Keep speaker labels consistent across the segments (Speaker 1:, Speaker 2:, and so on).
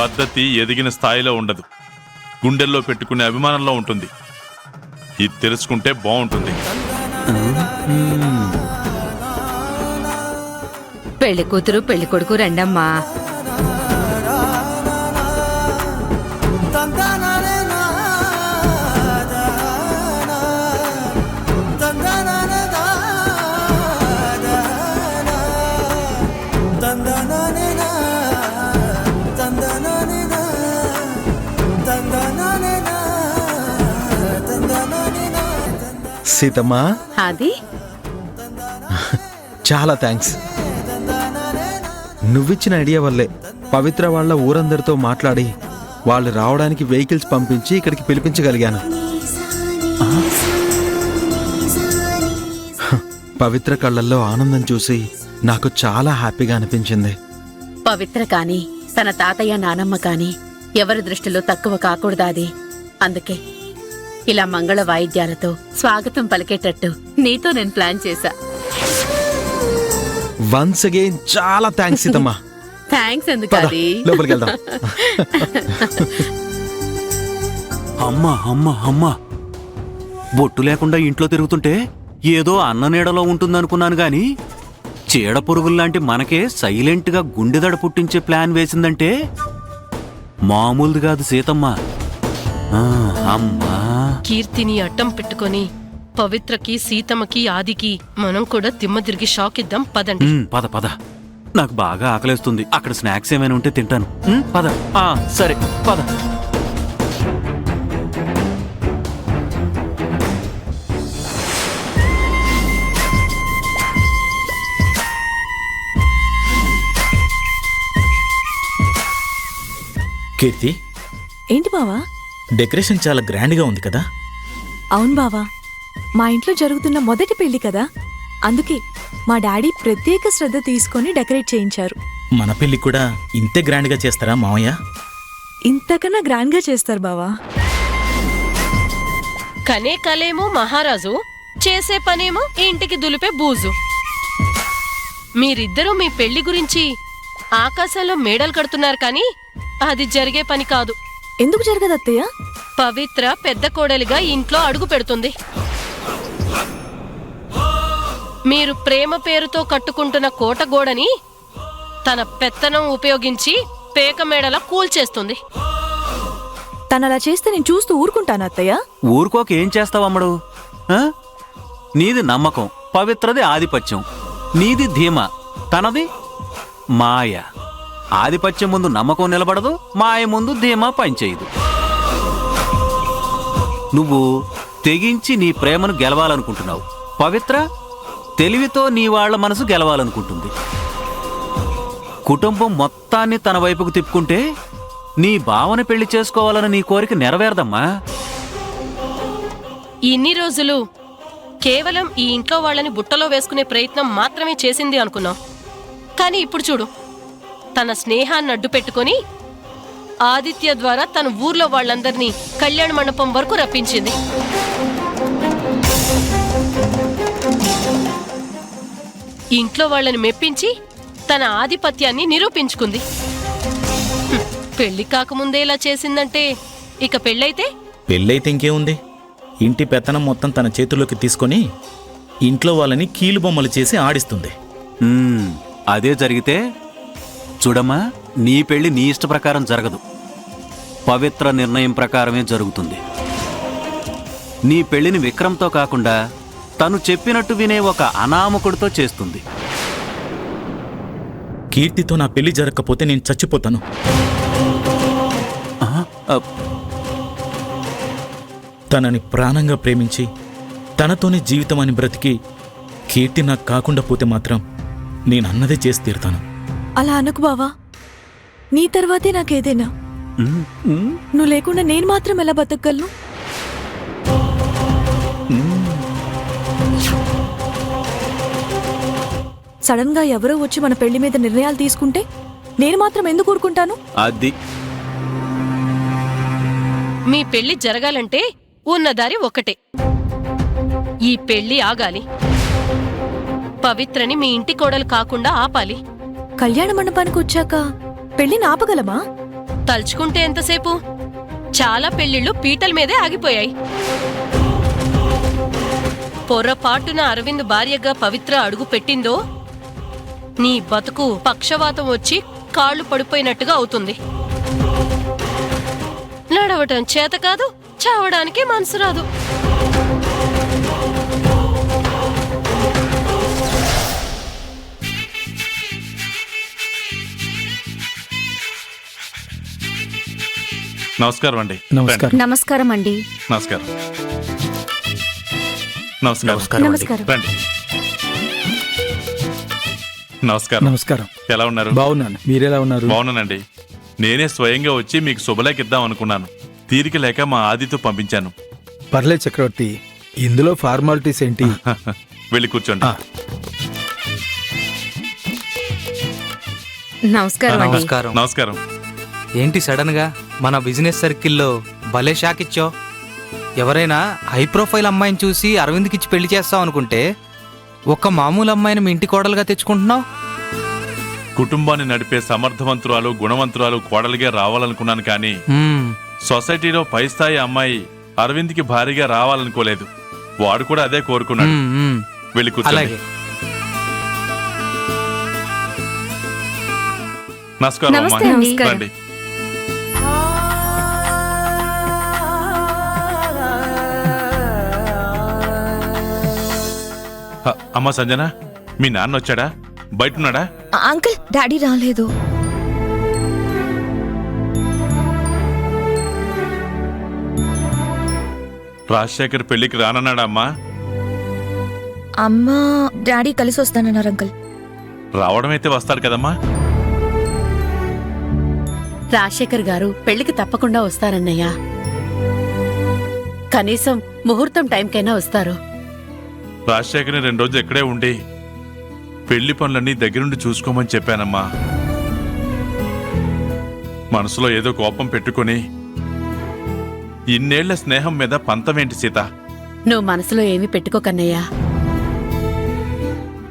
Speaker 1: పద్ధతి ఎదిగిన స్థాయిలో ఉండదు, గుండెల్లో పెట్టుకునే అభిమానంలో ఉంటుంది. ఇది తెలుసుకుంటే బాగుంటుంది.
Speaker 2: పెళ్లి కూతురు పెళ్లి కొడుకు రండమ్మా.
Speaker 3: సీతమ్మా,
Speaker 2: అది
Speaker 3: చాలా థ్యాంక్స్. నువ్విచ్చిన ఐడియా వల్లే పవిత్ర వాళ్ళ ఊరందరితో మాట్లాడి వాళ్ళు రావడానికి వెహికల్స్ పంపించి ఇక్కడికి పిలిపించగలిగాను. పవిత్ర కళ్ళల్లో ఆనందం చూసి నాకు చాలా హ్యాపీగా అనిపించింది.
Speaker 2: పవిత్ర కాని తన తాతయ్య నానమ్మ కాని ఎవరి దృష్టిలో తక్కువ కాకూడదాది. అందుకే ఇలా మంగళ వాయిద్యాలతో స్వాగతం పలికేటట్టు నీతో నేను ప్లాన్ చేశా.
Speaker 3: వన్స్ అగైన్ చాలా థ్యాంక్స్ సీతమ్మా.
Speaker 2: థ్యాంక్స్ ఎందుకు అది.
Speaker 3: లోపలికి వెళ్దాం.
Speaker 4: అమ్మా అమ్మా అమ్మా, బొట్టు లేకుండా ఇంట్లో తిరుగుతుంటే ఏదో అన్న నీడలో ఉంటుందనుకున్నాను గాని చీడ పురుగుల్లాంటి మనకే సైలెంట్గా గుండెదడ పుట్టించే ప్లాన్ వేసిందంటే మామూలుది కాదు సీతమ్మ. అమ్మా,
Speaker 5: కీర్తిని అడ్డం పెట్టుకొని పవిత్రకి సీతమ్మకి ఆదికి మనం కూడా దిమ్మ తిరిగి షాక్ ఇద్దాం. పదండి.
Speaker 4: పద పద, నాకు బాగా ఆకలేస్తుంది. అక్కడ స్నాక్స్ ఏమైనా ఉంటే తింటాను. పద. సరే పద.
Speaker 6: కీర్తి,
Speaker 7: ఏంటి బావా?
Speaker 6: డెకరేషన్ చాలా గ్రాండ్గా ఉంది కదా?
Speaker 7: అవును బావా, మా ఇంట్లో జరుగుతున్న మొదటి పెళ్లి కదా, అందుకే మా డాడీ ప్రత్యేక శ్రద్ధ తీసుకొని డెకరేట్ చేయించారు.
Speaker 6: మన పెళ్లి కూడా ఇంతే గ్రాండ్గా చేస్తారా మావయ్య?
Speaker 7: ఇంతకన్నా గ్రాండ్గా చేస్తారు బావా.
Speaker 5: కనే కలేమో మహారాజు, చేసే పనేమో ఇంటికి దులిపే బూజు. మీరిద్దరూ మీ పెళ్లి గురించి ఆకాశంలో మేడలు కడుతున్నారు కానీ అది జరిగే పని కాదు.
Speaker 7: ఎందుకు జరగదు అత్తయ్య?
Speaker 5: పవిత్ర పెద్ద కోడలిగా ఇంట్లో అడుగు పెడుతుంది. మీరు ప్రేమ పేరుతో కట్టుకుంటున్న కోటగోడని తన పెత్తనం ఉపయోగించి పేక మేడలా కూల్చేస్తుంది.
Speaker 7: తనలా చేస్తే నేను చూస్తూ ఊరుకుంటాను అత్తయ్య.
Speaker 4: ఊరుకోక ఏం చేస్తావు అమ్మడు? నీది నమ్మకం, పవిత్రది ఆధిపత్యం. నీది ధీమా, తనది మాయ. ఆధిపత్యం ముందు నమ్మకం నిలబడదు, మాయ ముందు ధీమా పనిచేయదు. నువ్వు తెగించి నీ ప్రేమను గెలవాలనుకుంటున్నావు. పవిత్ర తెలివితో నీ వాళ్ల మనసు గెలవాలనుకుంటుంది. కుటుంబం మొత్తాన్ని తన వైపుకు తిప్పుకుంటే నీ భావన పెళ్లి చేసుకోవాలని నీ కోరిక నెరవేరదమ్మా.
Speaker 5: ఇన్ని రోజులు కేవలం ఈ ఇంట్లో వాళ్ళని బుట్టలో వేసుకునే ప్రయత్నం మాత్రమే చేసింది అనుకున్నాం. కానీ ఇప్పుడు చూడు, తన స్నేహాన్ని అడ్డు పెట్టుకుని ఆదిత్య ద్వారా తన ఊర్లో వాళ్ళందరినీ కళ్యాణ మండపం వరకు రప్పించింది. ఇంట్లో వాళ్ళని మెప్పించి తన ఆధిపత్యాన్ని నిరూపించుకుంది. పెళ్లి కాకముందే ఇలా చేసిందంటే ఇక పెళ్ళైతే?
Speaker 6: పెళ్ళైతే ఇంకేముంది, ఇంటి పెత్తనం మొత్తం తన చేతుల్లోకి తీసుకొని ఇంట్లో వాళ్ళని కీలుబొమ్మలు చేసి ఆడిస్తుంది.
Speaker 4: అదే జరిగితే చూడమ్మా, నీ పెళ్లి నీ ఇష్ట ప్రకారం జరగదు, పవిత్ర నిర్ణయం ప్రకారమే జరుగుతుంది. నీ పెళ్లిని విక్రమ్తో కాకుండా తను చెప్పినట్టు వినే ఒక అనామకుడితో చేస్తుంది.
Speaker 6: కీర్తితో నా పెళ్లి జరగకపోతే నేను చచ్చిపోతాను. తనని ప్రాణంగా ప్రేమించి తనతోనే జీవితం అని బ్రతికి కీర్తి నాకు కాకుండా పోతే మాత్రం నేను అన్నదే చేసి తీరుతాను.
Speaker 7: అలా అనకు బావా, నీ తర్వాతే నాకేదైనా. నువ్వు లేకుండా నేను మాత్రం ఎలా బతకగలను? సడన్ గా ఎవరో వచ్చి మన పెళ్లి మీద నిర్ణయాలు తీసుకుంటే నేను మాత్రం ఎందుకు ఊరుకుంటాను?
Speaker 4: అది
Speaker 5: మీ పెళ్లి జరగాలంటే ఉన్న దారి ఒకటే. ఈ పెళ్లి ఆగాలి. పవిత్రని మీ ఇంటి కోడలు కాకుండా ఆపాలి.
Speaker 7: కళ్యాణ మండపానికి వచ్చాక పెళ్లిని ఆపగలమా?
Speaker 5: తలుచుకుంటే ఎంతసేపు చాలా పెళ్లిళ్ళు పీటల మీదే ఆగిపోయాయి. పొర్రపాటున అరవింద్ భార్యగా పవిత్ర అడుగు పెట్టిందో నీ బతుకు పక్షవాతం వచ్చి కాళ్ళు పడిపోయినట్టుగా అవుతుంది. నడవటం చేత కాదు, చావడానికి మనసు రాదు.
Speaker 1: నమస్కారం అండి.
Speaker 3: నమస్కారం.
Speaker 1: రండి.
Speaker 7: నమస్కారం అండి.
Speaker 1: నమస్కారం. నమస్కారం.
Speaker 7: నమస్కారం.
Speaker 1: రండి. నమస్కారం.
Speaker 3: నమస్కారం.
Speaker 1: ఎలా ఉన్నారు?
Speaker 3: బాగున్నాను. మీరెలా ఉన్నారు?
Speaker 1: బాగున్నానండి. నేనే స్వయంగా వచ్చి మీకు శుభలేఖ ఇద్దాం అనుకున్నాను. తీరిక లేక మా ఆదితో పంపించాను.
Speaker 3: పర్లేదు చక్రవర్తి, ఇందులో ఫార్మాలిటీస్ ఏంటి?
Speaker 1: వెళ్ళి కూర్చోండి.
Speaker 2: నమస్కారం అండి.
Speaker 8: నమస్కారం.
Speaker 1: నమస్కారం.
Speaker 8: ఏంటి సడన్ గా మన బిజినెస్ సర్కిల్లో భలే షాక్ ఇచ్చావు. ఎవరైనా హై ప్రొఫైల్ అమ్మాయిని చూసి అరవింద్కిచ్చి పెళ్లి చేస్తావు అనుకుంటే ఒక మామూలు అమ్మాయిని మీ ఇంటి కోడలుగా తెచ్చుకుంటున్నావు.
Speaker 1: కుటుంబాన్ని నడిపే సమర్థవంతురాలు, గుణవంతురాలు కోడలిగా రావాలనుకున్నాను కానీ సొసైటీలో పై స్థాయి అమ్మాయి అరవింద్కి భారీగా రావాలనుకోలేదు. వాడు కూడా అదే కోరుకున్నాడు. వెళ్ళి కూర్చోండి.
Speaker 8: అలాగే.
Speaker 1: నమస్కారం అమ్మా.
Speaker 7: నమస్తే అండి.
Speaker 1: రండి. అమ్మా సంజన, మీ నాన్న వచ్చాడా? బయటున్నాడా?
Speaker 7: అంకుల్, డాడీ రాలేదు.
Speaker 1: రాజశేఖర్ పెళ్లికి రానన్నాడా అమ్మా?
Speaker 7: అమ్మా డాడీ కలిసి వస్తానన్నారు అంకుల్.
Speaker 1: రావడమైతే వస్తాడు కదమ్మా.
Speaker 2: రాజశేఖర్ గారు పెళ్లికి తప్పకుండా వస్తారన్నయ్యా. కనీసం ముహూర్తం టైంకైనా వస్తారు.
Speaker 1: రాజశేఖర్ని 2 రోజులు ఇక్కడే ఉండి పెళ్లి పనులన్నీ దగ్గరుండి చూసుకోమని చెప్పానమ్మా. మనసులో ఏదో కోపం పెట్టుకుని ఇన్నేళ్ల స్నేహం మీద పంతమేంటి సీత?
Speaker 2: నువ్వు మనసులో ఏమీ పెట్టుకోకన్నయ్యా.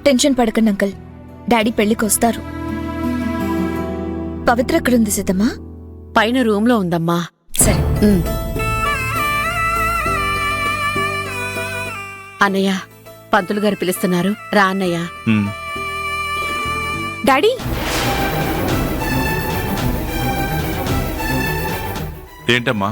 Speaker 9: టెన్షన్ పడకండి అంకల్, డాడీ పెళ్లికి వస్తారు. పవిత్ర ఎక్కడుంది సీతమ్మా?
Speaker 2: పైన రూమ్లో ఉందమ్మా.
Speaker 9: సరే.
Speaker 2: అన్నయ్య, పంతులు గారు పిలుస్తున్నారు, రా అన్నయ్య.
Speaker 1: ఉమ్.
Speaker 7: డాడీ,
Speaker 1: ఏంటమ్మా